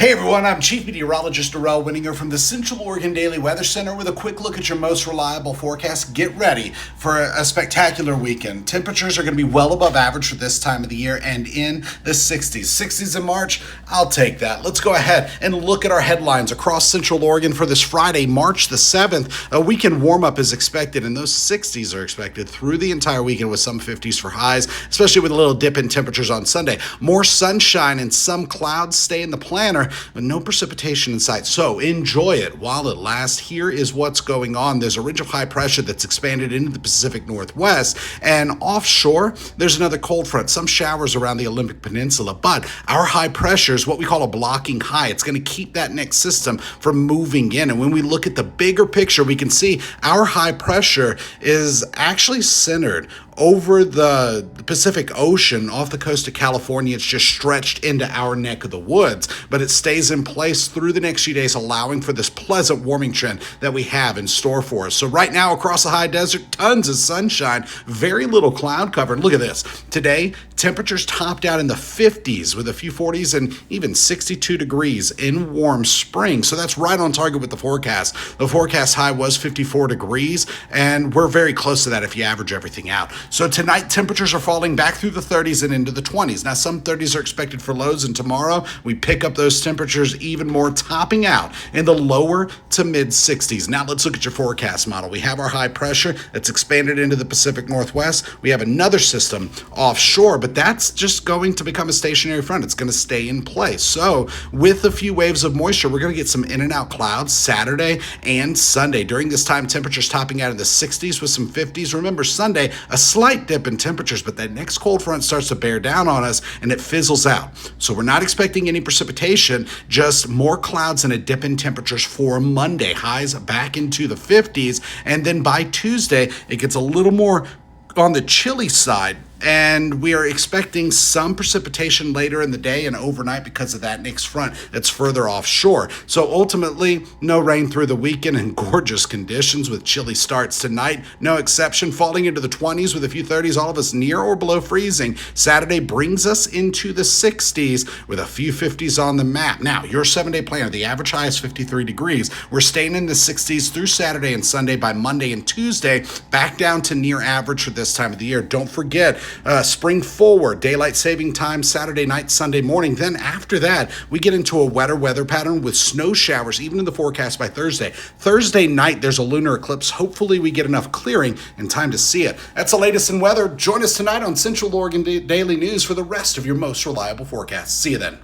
Hey everyone, I'm Chief Meteorologist Darrell Winninger from the Central Oregon Daily Weather Center with a quick look at your most reliable forecast. Get ready for a spectacular weekend. Temperatures are going to be well above average for this time of the year and in the 60s. 60s in March, I'll take that. Let's go ahead and look at our headlines across Central Oregon for this Friday, March the 7th. A weekend warm-up is expected, and those 60s are expected through the entire weekend with some 50s for highs, especially with a little dip in temperatures on Sunday. More sunshine and some clouds stay in the planner, but no precipitation in sight. So enjoy it while it lasts. Here is what's going on. There's a ridge of high pressure that's expanded into the Pacific Northwest, and offshore, there's another cold front, some showers around the Olympic Peninsula, but our high pressure is what we call a blocking high. It's going to keep that next system from moving in. And when we look at the bigger picture, we can see our high pressure is actually centered over the Pacific Ocean off the coast of California. It's just stretched into our neck of the woods, but it stays in place through the next few days, allowing for this pleasant warming trend that we have in store for us. So right now across the high desert, tons of sunshine, very little cloud cover. And look at this. Today, temperatures topped out in the 50s with a few 40s and even 62 degrees in warm spring. So that's right on target with the forecast. The forecast high was 54 degrees, and we're very close to that if you average everything out. So tonight, temperatures are falling back through the 30s and into the 20s. Now, some 30s are expected for lows, and tomorrow we pick up those temperatures even more, topping out in the lower to mid 60s. Now, let's look at your forecast model. We have our high pressure that's expanded into the Pacific Northwest. We have another system offshore, but that's just going to become a stationary front. It's going to stay in place. So with a few waves of moisture, we're going to get some in and out clouds Saturday and Sunday. During this time, temperatures topping out in the 60s with some 50s. Remember, Sunday, a slight dip in temperatures, but that next cold front starts to bear down on us and it fizzles out. So we're not expecting any precipitation, just more clouds and a dip in temperatures for Monday. Highs back into the 50s, and then by Tuesday, it gets a little more on the chilly side, and we are expecting some precipitation later in the day and overnight because of that next front that's further offshore. So ultimately, no rain through the weekend and gorgeous conditions with chilly starts tonight. No exception, falling into the 20s with a few 30s, all of us near or below freezing. Saturday brings us into the 60s with a few 50s on the map. Now, your 7-day planner, the average high is 53 degrees. We're staying in the 60s through Saturday and Sunday. By Monday and Tuesday, back down to near average for this time of the year. Don't forget, spring forward, daylight saving time Saturday night, Sunday morning. Then after that, we get into a wetter weather pattern with snow showers, even in the forecast by Thursday. Thursday night, there's a lunar eclipse. Hopefully we get enough clearing and time to see it. That's the latest in weather. Join us tonight on Central Oregon Daily News for the rest of your most reliable forecasts. See you then.